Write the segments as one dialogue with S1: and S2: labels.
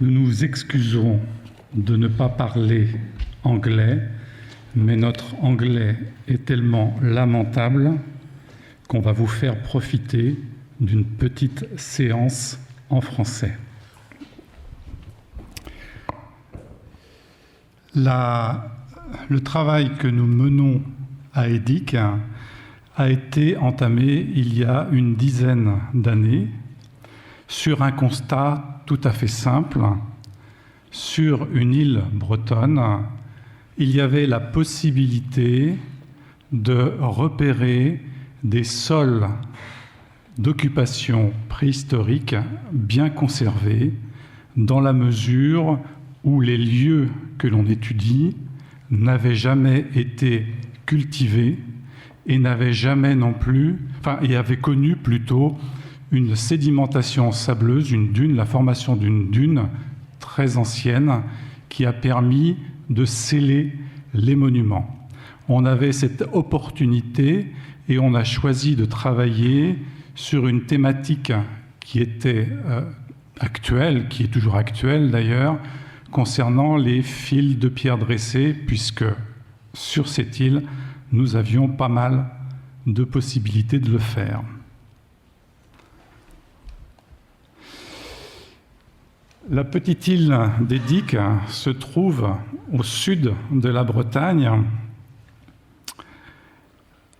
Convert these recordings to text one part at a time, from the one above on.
S1: Nous nous excusons de ne pas parler anglais, mais notre anglais est tellement lamentable qu'on va vous faire profiter d'une petite séance en français. Le travail que nous menons à EDIC a été entamé il y a une dizaine d'années sur un constat tout à fait simple. Sur une île bretonne, il y avait la possibilité de repérer des sols d'occupation préhistorique bien conservés dans la mesure où les lieux que l'on étudie n'avaient jamais été cultivés et n'avaient jamais non plus, et avaient connu plutôt une sédimentation sableuse, une dune, la formation d'une dune très ancienne qui a permis de sceller les monuments. On avait cette opportunité et on a choisi de travailler sur une thématique qui était actuelle, qui est toujours actuelle d'ailleurs, concernant les fils de pierre dressés, puisque sur cette île, nous avions pas mal de possibilités de le faire. La petite île d'EDIC se trouve au sud de la Bretagne,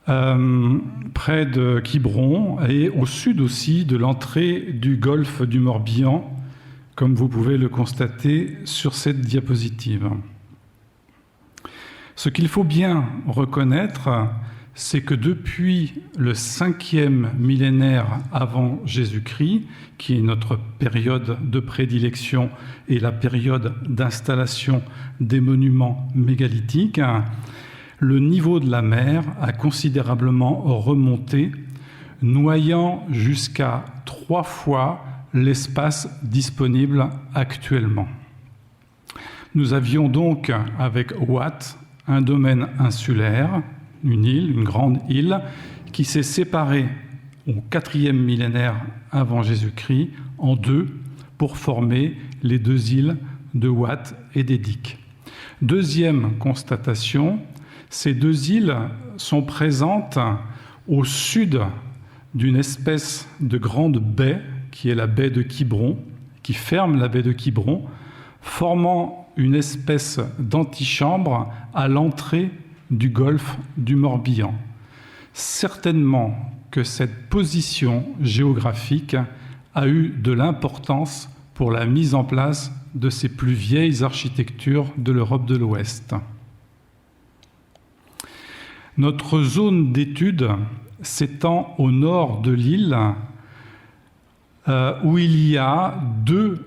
S1: près de Quiberon, et au sud aussi de l'entrée du golfe du Morbihan, comme vous pouvez le constater sur cette diapositive. Ce qu'il faut bien reconnaître, c'est que depuis le 5e millénaire avant Jésus-Christ, qui est notre période de prédilection et la période d'installation des monuments mégalithiques, le niveau de la mer a considérablement remonté, noyant jusqu'à 3 fois l'espace disponible actuellement. Nous avions donc, avec Watt, un domaine insulaire, une île, une grande île, qui s'est séparée au 4e millénaire avant Jésus-Christ en deux pour former les deux îles de Watt et d'EDIC. Deuxième constatation, ces deux îles sont présentes au sud d'une espèce de grande baie qui est la baie de Quiberon, qui ferme la baie de Quiberon, formant une espèce d'antichambre à l'entrée du golfe du Morbihan. Certainement que cette position géographique a eu de l'importance pour la mise en place de ces plus vieilles architectures de l'Europe de l'Ouest. Notre zone d'étude s'étend au nord de l'île, où il y a 2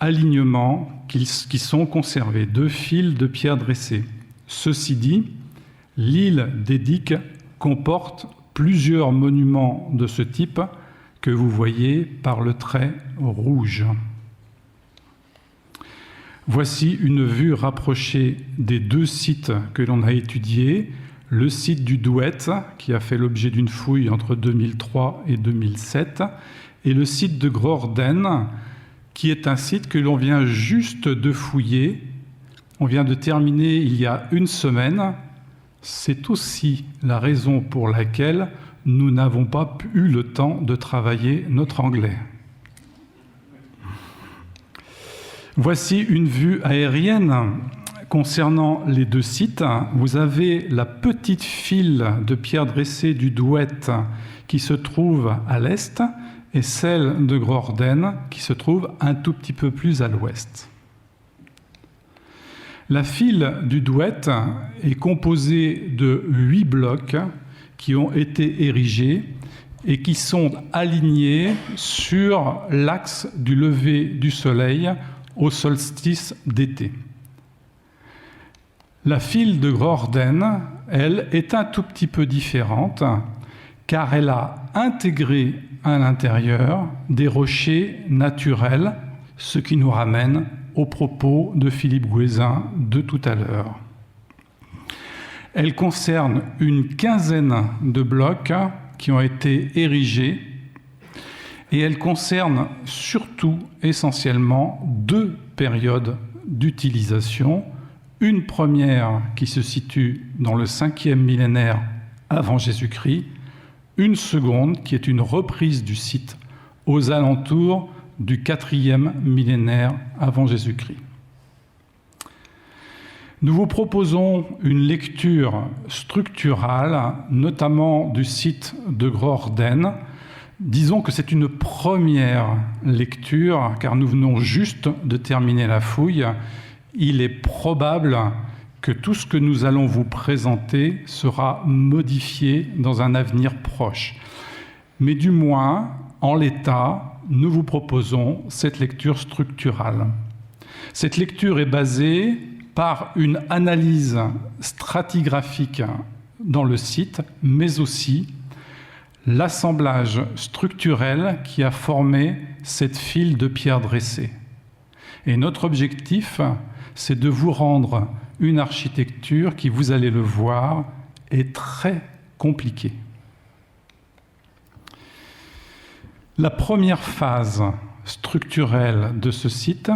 S1: alignements qui sont conservés, 2 fils de pierre dressés. Ceci dit, l'île d'EDIC comporte plusieurs monuments de ce type que vous voyez par le trait rouge. Voici une vue rapprochée des 2 sites que l'on a étudiés. Le site du Douet, qui a fait l'objet d'une fouille entre 2003 et 2007, et le site de Groorden, qui est un site que l'on vient juste de fouiller. On vient de terminer il y a une semaine. C'est aussi la raison pour laquelle nous n'avons pas eu le temps de travailler notre anglais. Voici une vue aérienne concernant les 2 sites. Vous avez la petite file de pierre dressée du Douet qui se trouve à l'est et celle de Groorden qui se trouve un tout petit peu plus à l'ouest. La file du Douet est composée de 8 blocs qui ont été érigés et qui sont alignés sur l'axe du lever du soleil au solstice d'été. La file de Groorden, elle, est un tout petit peu différente car elle a intégré à l'intérieur des rochers naturels, ce qui nous ramène aux propos de Philippe Gouezin de tout à l'heure. Elle concerne une quinzaine de blocs qui ont été érigés Et elle concerne surtout, essentiellement, deux périodes d'utilisation. Une première qui se situe dans le 5e millénaire avant Jésus-Christ, une seconde qui est une reprise du site aux alentours du 4e millénaire avant Jésus-Christ. Nous vous proposons une lecture structurale, notamment du site de Groorden. Disons que c'est une première lecture, car nous venons juste de terminer la fouille. Il est probable que tout ce que nous allons vous présenter sera modifié dans un avenir proche. Mais du moins, en l'état, nous vous proposons cette lecture structurale. Cette lecture est basée par une analyse stratigraphique dans le site, mais aussi l'assemblage structurel qui a formé cette file de pierres dressées. Et notre objectif, c'est de vous rendre une architecture qui, vous allez le voir, est très compliquée. La première phase structurelle de ce site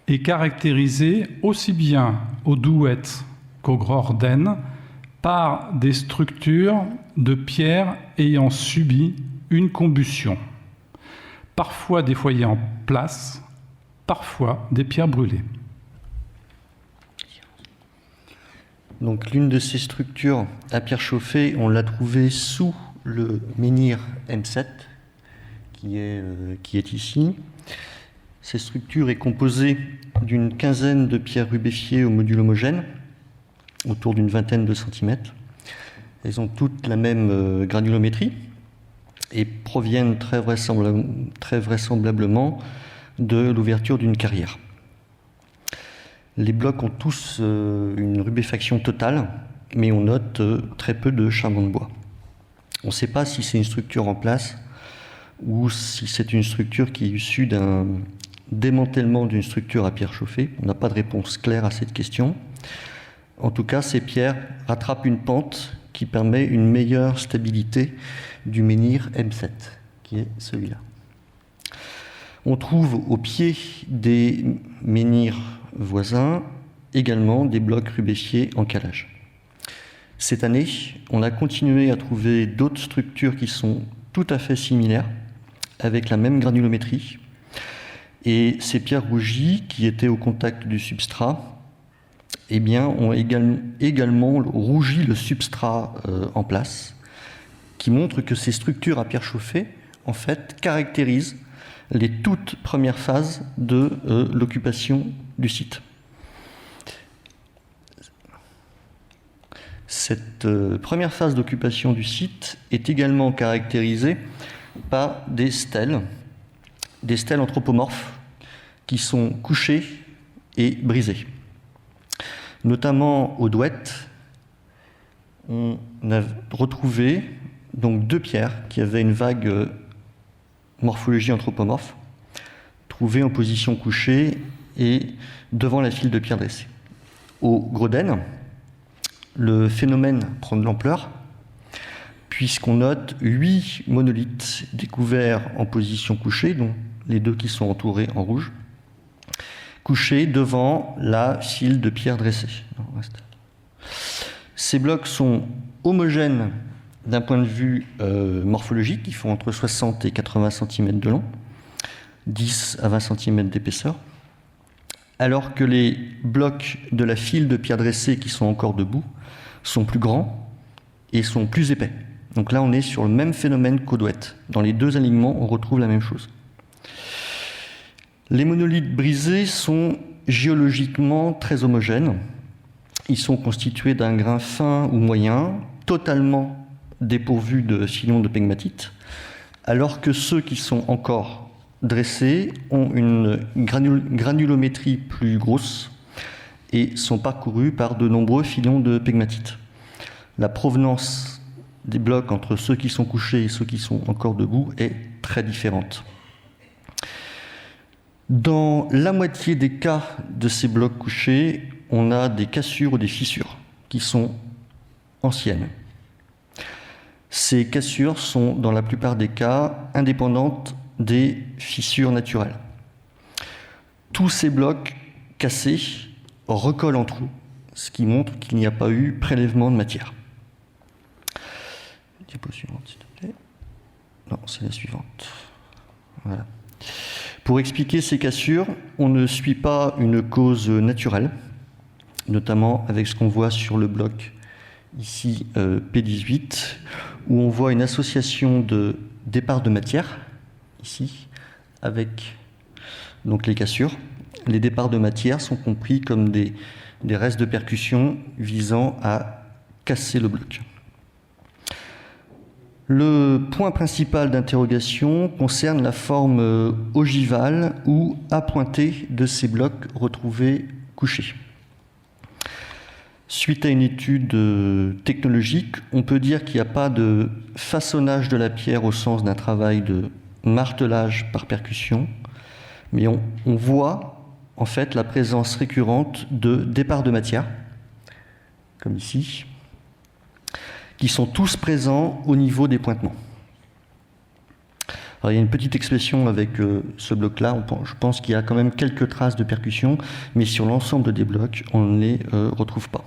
S1: est caractérisée aussi bien au Douet qu'au Groorden par des structures de pierres ayant subi une combustion, parfois des foyers en place, parfois des pierres brûlées.
S2: Donc l'une de ces structures à pierre chauffée, on l'a trouvée sous le menhir M7, qui est ici. Cette structure est composée d'une quinzaine de pierres rubéfiées au module homogène, autour d'une vingtaine de centimètres. Elles ont toutes la même granulométrie et proviennent très vraisemblablement de l'ouverture d'une carrière. Les blocs ont tous une rubéfaction totale, mais on note très peu de charbon de bois. On ne sait pas si c'est une structure en place ou si c'est une structure qui est issue d'un démantèlement d'une structure à pierre chauffée. On n'a pas de réponse claire à cette question. En tout cas, ces pierres rattrapent une pente qui permet une meilleure stabilité du menhir M7, qui est celui-là. On trouve au pied des menhirs voisins également des blocs rubéfiés en calage. Cette année, on a continué à trouver d'autres structures qui sont tout à fait similaires, avec la même granulométrie. Et ces pierres rougies, qui étaient au contact du substrat, eh bien, ont également rougi le substrat en place, qui montre que ces structures à pierre chauffée, en fait, caractérisent les toutes premières phases de l'occupation du site. Cette première phase d'occupation du site est également caractérisée par des stèles anthropomorphes qui sont couchées et brisées. Notamment au Douet, on a retrouvé donc deux pierres qui avaient une vague morphologie anthropomorphe, trouvées en position couchée et devant la file de pierres dressées. Au Groorden, le phénomène prend de l'ampleur, puisqu'on note 8 monolithes découverts en position couchée, dont les deux qui sont entourés en rouge, couchés devant la file de pierres dressées. Ces blocs sont homogènes d'un point de vue morphologique, ils font entre 60 et 80 cm de long, 10 à 20 cm d'épaisseur, alors que les blocs de la file de pierres dressées qui sont encore debout sont plus grands et sont plus épais. Donc là, on est sur le même phénomène qu'au Douet. Dans les deux alignements, on retrouve la même chose. Les monolithes brisés sont géologiquement très homogènes. Ils sont constitués d'un grain fin ou moyen, totalement dépourvus de filons de pegmatite, alors que ceux qui sont encore dressés ont une granulométrie plus grosse et sont parcourus par de nombreux filons de pegmatite. La provenance des blocs entre ceux qui sont couchés et ceux qui sont encore debout est très différente. Dans la moitié des cas de ces blocs couchés, on a des cassures ou des fissures qui sont anciennes. Ces cassures sont, dans la plupart des cas, indépendantes des fissures naturelles. Tous ces blocs cassés recollent entre eux, ce qui montre qu'il n'y a pas eu prélèvement de matière. Diapo suivante, s'il te plaît. Non, c'est la suivante. Voilà. Pour expliquer ces cassures, on ne suit pas une cause naturelle, notamment avec ce qu'on voit sur le bloc ici P18, où on voit une association de départ de matière, ici, avec donc les cassures. Les départs de matière sont compris comme des restes de percussion visant à casser le bloc. Le point principal d'interrogation concerne la forme ogivale ou appointée de ces blocs retrouvés couchés. Suite à une étude technologique, on peut dire qu'il n'y a pas de façonnage de la pierre au sens d'un travail de martelage par percussion, mais on voit en fait la présence récurrente de départs de matière, comme ici, qui sont tous présents au niveau des pointements. Alors, il y a une petite expression avec ce bloc-là, je pense qu'il y a quand même quelques traces de percussion, mais sur l'ensemble des blocs, on ne les retrouve pas.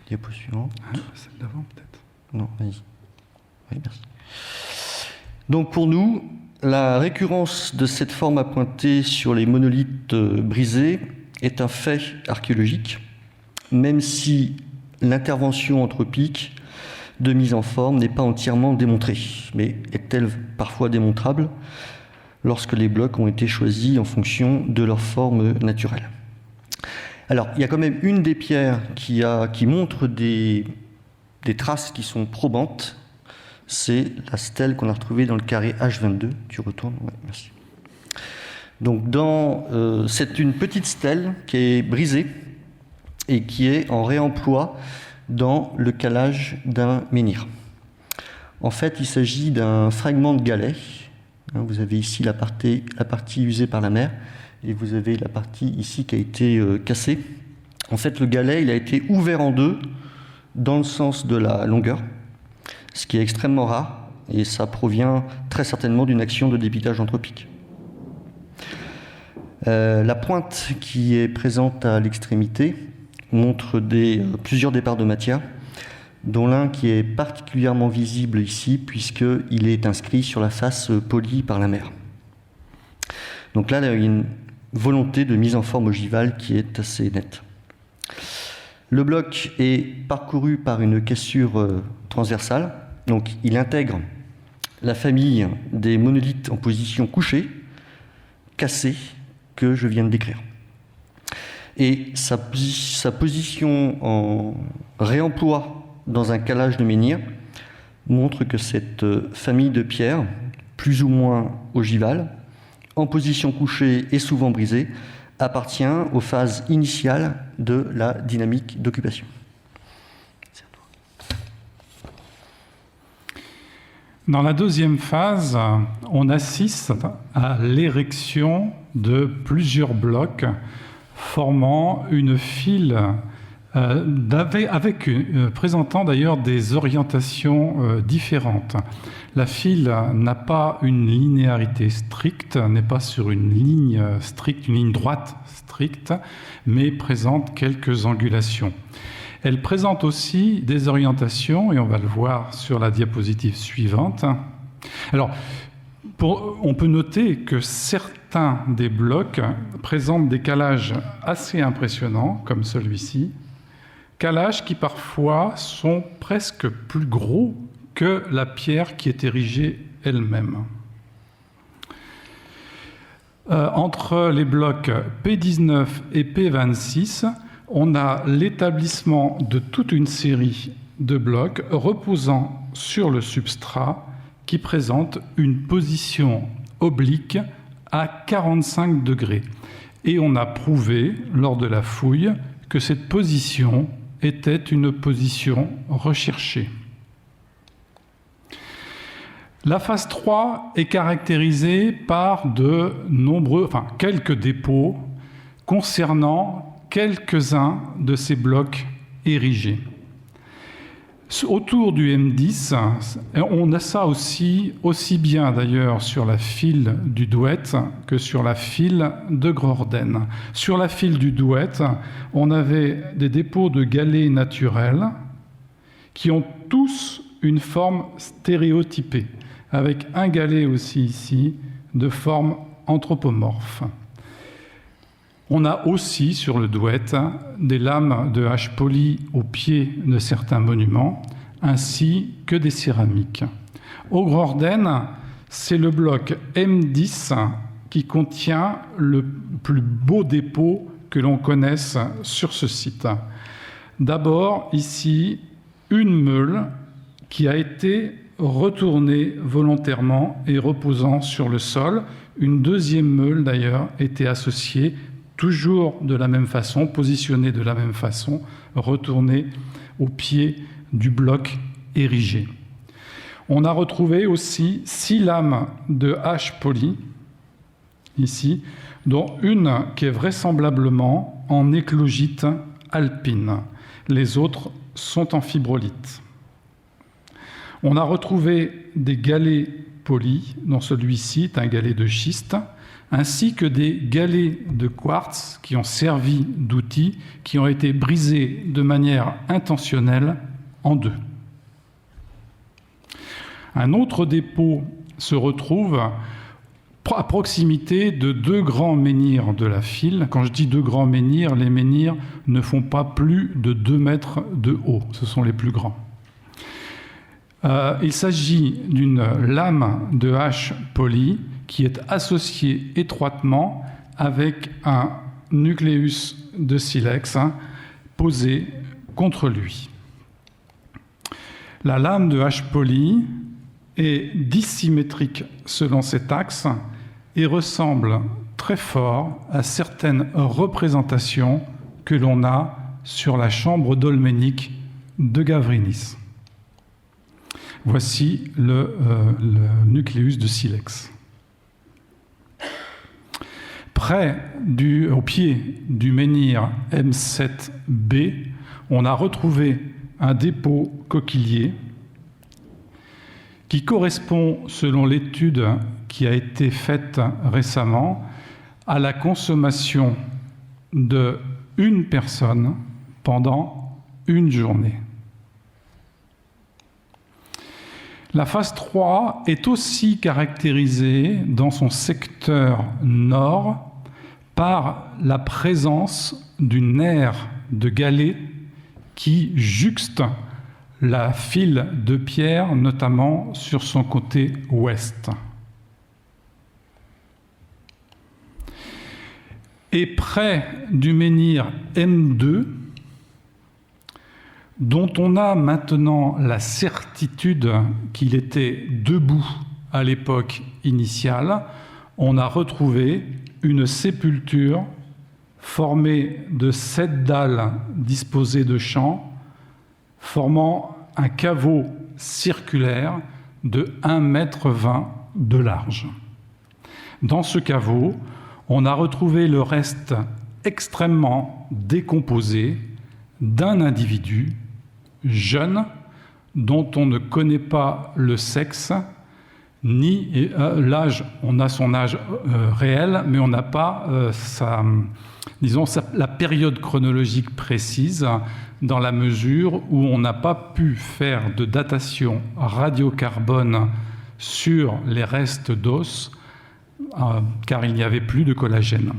S2: Diapo suivante.
S1: Celle d'avant, peut-être.
S2: Non, vas-y. Oui, merci. Donc pour nous, la récurrence de cette forme appointée sur les monolithes brisés est un fait archéologique, même si l'intervention anthropique de mise en forme n'est pas entièrement démontrée, mais est-elle parfois démontrable lorsque les blocs ont été choisis en fonction de leur forme naturelle. Alors, il y a quand même une des pierres qui montre des traces qui sont probantes, c'est la stèle qu'on a retrouvée dans le carré H22. Tu retournes ? Ouais, merci. Donc, c'est une petite stèle qui est brisée et qui est en réemploi dans le calage d'un menhir. En fait, il s'agit d'un fragment de galet. Vous avez ici la partie usée par la mer, et vous avez la partie ici qui a été cassée. En fait, le galet, il a été ouvert en deux dans le sens de la longueur, ce qui est extrêmement rare, et ça provient très certainement d'une action de débitage anthropique. La pointe qui est présente à l'extrémité montre plusieurs départs de matière, dont l'un qui est particulièrement visible ici, puisqu'il est inscrit sur la face polie par la mer. Donc là, il y a une volonté de mise en forme ogivale qui est assez nette. Le bloc est parcouru par une cassure transversale, donc il intègre la famille des monolithes en position couchée, cassés, que je viens de décrire. Et sa position en réemploi dans un calage de menhir montre que cette famille de pierres, plus ou moins ogivale, en position couchée et souvent brisée, appartient aux phases initiales de la dynamique d'occupation.
S1: Dans la deuxième phase, on assiste à l'érection de plusieurs blocs formant une file présentant d'ailleurs des orientations différentes. La file n'a pas une linéarité stricte, n'est pas sur une ligne stricte, une ligne droite stricte, mais présente quelques angulations. Elle présente aussi des orientations, et on va le voir sur la diapositive suivante. Alors, on peut noter que certains des blocs présentent des calages assez impressionnants, comme celui-ci, calages qui parfois sont presque plus gros que la pierre qui est érigée elle-même. Entre les blocs P19 et P26, on a l'établissement de toute une série de blocs reposant sur le substrat qui présente une position oblique à 45 degrés. Et on a prouvé, lors de la fouille, que cette position était une position recherchée. La phase 3 est caractérisée par quelques dépôts concernant quelques-uns de ces blocs érigés. Autour du M10, on a ça aussi bien d'ailleurs sur la file du Douet que sur la file de Grorden. Sur la file du Douet, on avait des dépôts de galets naturels qui ont tous une forme stéréotypée, avec un galet aussi ici de forme anthropomorphe. On a aussi sur le Douet des lames de hache polie au pied de certains monuments, ainsi que des céramiques. Au Grorden, c'est le bloc M10 qui contient le plus beau dépôt que l'on connaisse sur ce site. D'abord, ici, une meule qui a été retournée volontairement et reposant sur le sol. Une deuxième meule, d'ailleurs, était associée toujours de la même façon, positionnée de la même façon, retournée au pied du bloc érigé. On a retrouvé aussi 6 lames de hache polie, ici, dont une qui est vraisemblablement en éclogite alpine. Les autres sont en fibrolite. On a retrouvé des galets polis, dont celui-ci est un galet de schiste, ainsi que des galets de quartz qui ont servi d'outils, qui ont été brisés de manière intentionnelle en deux. Un autre dépôt se retrouve à proximité de 2 grands menhirs de la file. Quand je dis 2 grands menhirs, les menhirs ne font pas plus de 2 mètres de haut, ce sont les plus grands. Il s'agit d'une lame de hache polie qui est associée étroitement avec un nucléus de silex posé contre lui. La lame de hache polie est dissymétrique selon cet axe et ressemble très fort à certaines représentations que l'on a sur la chambre dolménique de Gavrinis. Voici le nucléus de silex. Au pied du menhir M7B, on a retrouvé un dépôt coquillier qui correspond, selon l'étude qui a été faite récemment, à la consommation d'une personne pendant une journée. La phase 3 est aussi caractérisée dans son secteur nord par la présence d'une aire de galets qui juxte la file de pierre, notamment sur son côté ouest. Et près du menhir M2, dont on a maintenant la certitude qu'il était debout à l'époque initiale, on a retrouvé une sépulture formée de 7 dalles disposées de champs, formant un caveau circulaire de 1,20 m de large. Dans ce caveau, on a retrouvé le reste extrêmement décomposé d'un individu jeune dont on ne connaît pas le sexe ni l'âge. On a son âge réel, mais on n'a pas la période chronologique précise, dans la mesure où on n'a pas pu faire de datation radiocarbone sur les restes d'os, car il n'y avait plus de collagène.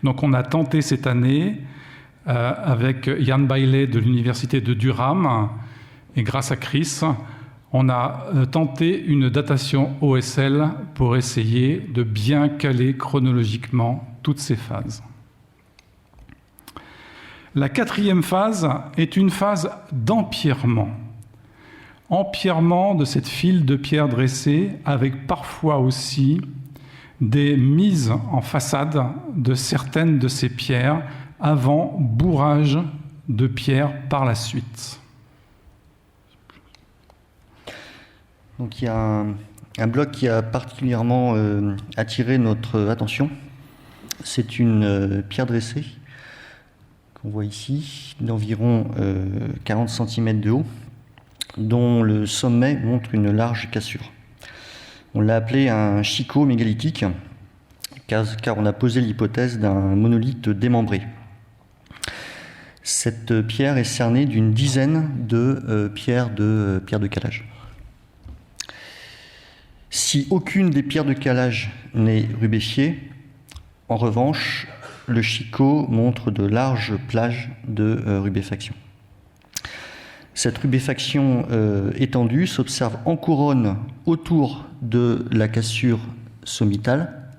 S1: Donc on a tenté cette année, avec Jan Bailey de l'Université de Durham, et grâce à Chris, on a tenté une datation OSL pour essayer de bien caler chronologiquement toutes ces phases. La 4e phase est une phase d'empierrement. Empierrement de cette file de pierres dressées, avec parfois aussi des mises en façade de certaines de ces pierres avant bourrage de pierres par la suite.
S2: Donc il y a un bloc qui a particulièrement attiré notre attention. C'est une pierre dressée qu'on voit ici, d'environ 40 cm de haut, dont le sommet montre une large cassure. On l'a appelé un chicot mégalithique, car on a posé l'hypothèse d'un monolithe démembré. Cette pierre est cernée d'une dizaine de pierres de calage. Si aucune des pierres de calage n'est rubéfiée, en revanche, le chicot montre de larges plages de rubéfaction. Cette rubéfaction étendue s'observe en couronne autour de la cassure sommitale,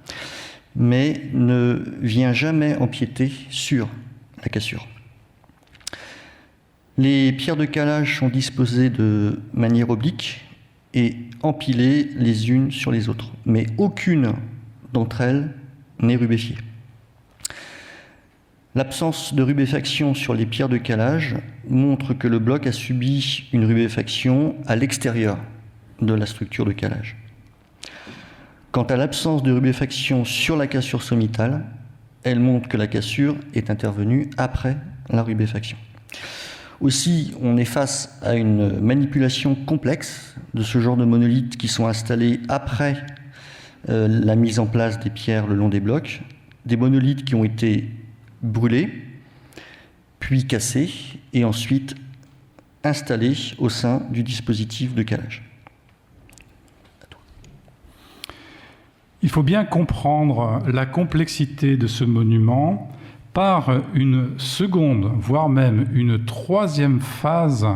S2: mais ne vient jamais empiéter sur la cassure. Les pierres de calage sont disposées de manière oblique et empilées les unes sur les autres, mais aucune d'entre elles n'est rubéfiée. L'absence de rubéfaction sur les pierres de calage montre que le bloc a subi une rubéfaction à l'extérieur de la structure de calage. Quant à l'absence de rubéfaction sur la cassure sommitale, elle montre que la cassure est intervenue après la rubéfaction. Aussi, on est face à une manipulation complexe de ce genre de monolithes qui sont installés après la mise en place des pierres le long des blocs, des monolithes qui ont été brûlés, puis cassés, et ensuite installés au sein du dispositif de calage.
S1: Il faut bien comprendre la complexité de ce monument par une seconde, voire même une troisième phase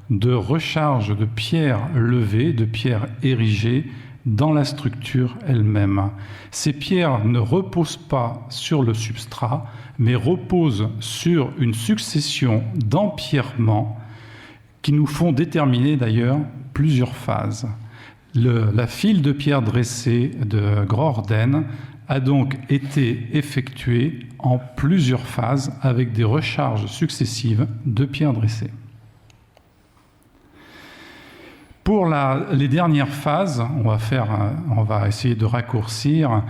S1: de recharge de pierres levées, de pierres érigées dans la structure elle-même. Ces pierres ne reposent pas sur le substrat, mais reposent sur une succession d'empierrements qui nous font déterminer d'ailleurs plusieurs phases. La file de pierres dressées de Groorden a donc été effectuée en plusieurs phases avec des recharges successives de pierres dressées. Pour les dernières phases, on va essayer de raccourcir.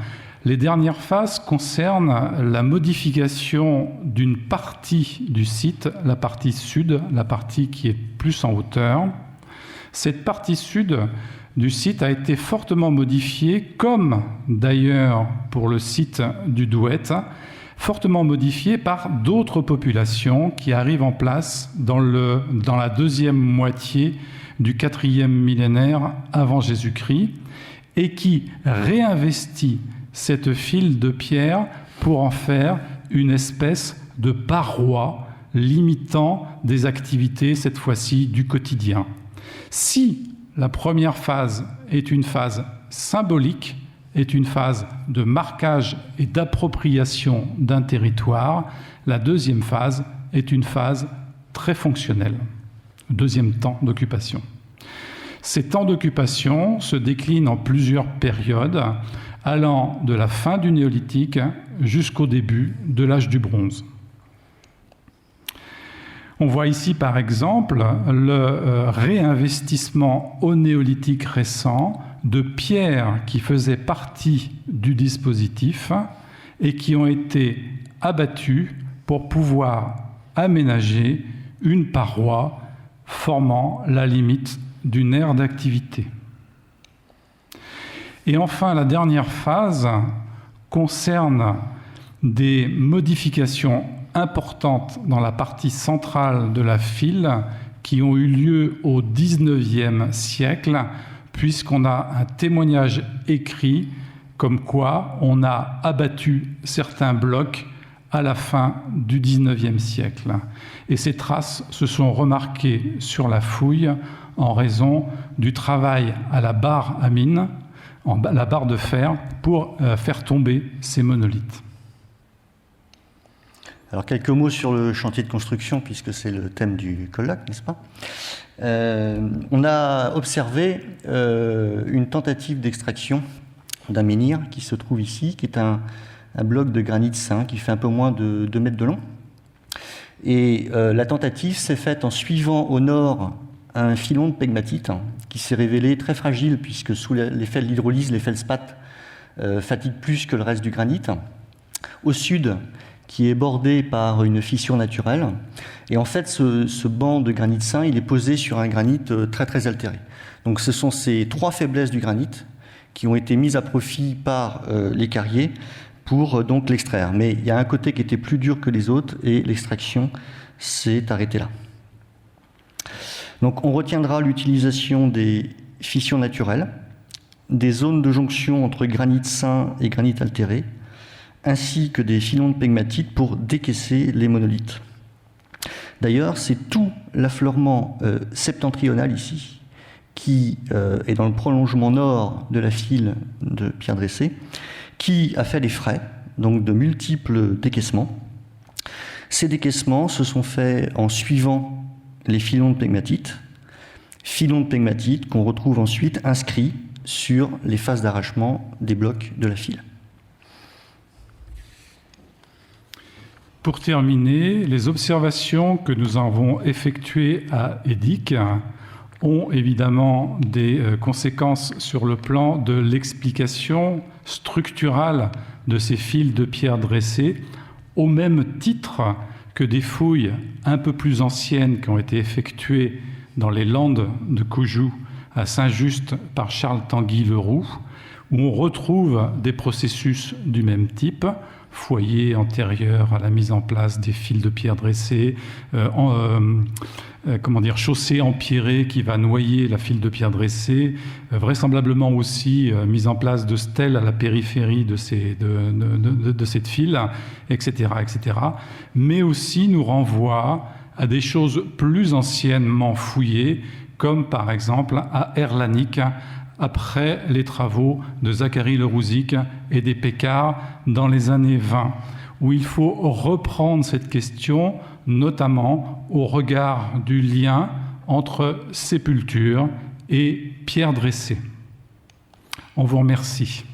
S1: Les dernières phases concernent la modification d'une partie du site, la partie sud, la partie qui est plus en hauteur. Cette partie sud du site a été fortement modifiée, comme d'ailleurs pour le site du Douet, fortement modifiée par d'autres populations qui arrivent en place dans la deuxième moitié du 4e millénaire avant Jésus-Christ et qui réinvestit cette file de pierre pour en faire une espèce de paroi limitant des activités, cette fois-ci du quotidien. Si la première phase est une phase symbolique, est une phase de marquage et d'appropriation d'un territoire, la deuxième phase est une phase très fonctionnelle, deuxième temps d'occupation. Ces temps d'occupation se déclinent en plusieurs périodes, allant de la fin du néolithique jusqu'au début de l'âge du bronze. On voit ici par exemple le réinvestissement au néolithique récent de pierres qui faisaient partie du dispositif et qui ont été abattues pour pouvoir aménager une paroi formant la limite d'une aire d'activité. Et enfin, la dernière phase concerne des modifications importantes dans la partie centrale de la file qui ont eu lieu au XIXe siècle, puisqu'on a un témoignage écrit comme quoi on a abattu certains blocs à la fin du XIXe siècle. Et ces traces se sont remarquées sur la fouille en raison du travail à la barre à mine, la barre de fer, pour faire tomber ces monolithes.
S2: Alors quelques mots sur le chantier de construction, puisque c'est le thème du colloque, n'est-ce pas ? On a observé une tentative d'extraction d'un menhir qui se trouve ici, qui est un bloc de granit sain qui fait un peu moins de 2 mètres de long. Et la tentative s'est faite en suivant au nord un filon de pegmatite qui s'est révélé très fragile puisque sous l'effet de l'hydrolyse, les feldspaths fatiguent plus que le reste du granit. Au sud, qui est bordé par une fissure naturelle. Et en fait, ce banc de granit sain, il est posé sur un granit très très altéré. Donc ce sont ces 3 faiblesses du granit qui ont été mises à profit par les carriers pour donc l'extraire. Mais il y a un côté qui était plus dur que les autres et l'extraction s'est arrêtée là. Donc on retiendra l'utilisation des fissures naturelles, des zones de jonction entre granit sain et granit altéré, ainsi que des filons de pegmatite pour décaisser les monolithes. D'ailleurs, c'est tout l'affleurement septentrional ici, qui est dans le prolongement nord de la file de pierre dressée, qui a fait les frais, donc de multiples décaissements. Ces décaissements se sont faits en suivant les filons de pegmatite qu'on retrouve ensuite inscrits sur les faces d'arrachement des blocs de la file.
S1: Pour terminer, les observations que nous avons effectuées à Edic ont évidemment des conséquences sur le plan de l'explication structurale de ces fils de pierre dressés, au même titre que des fouilles un peu plus anciennes qui ont été effectuées dans les Landes de Coujou à Saint-Just par Charles Tanguy-Leroux, où on retrouve des processus du même type, foyer antérieur à la mise en place des fils de pierre dressés, chaussée empierrée qui va noyer la file de pierre dressée, vraisemblablement aussi mise en place de stèles à la périphérie de cette file, etc., etc. Mais aussi nous renvoie à des choses plus anciennement fouillées, comme par exemple à Erlanic, après les travaux de Zacharie Le Rouzic et des Pécard dans les années 20, où il faut reprendre cette question, notamment au regard du lien entre sépulture et pierre dressée. On vous remercie.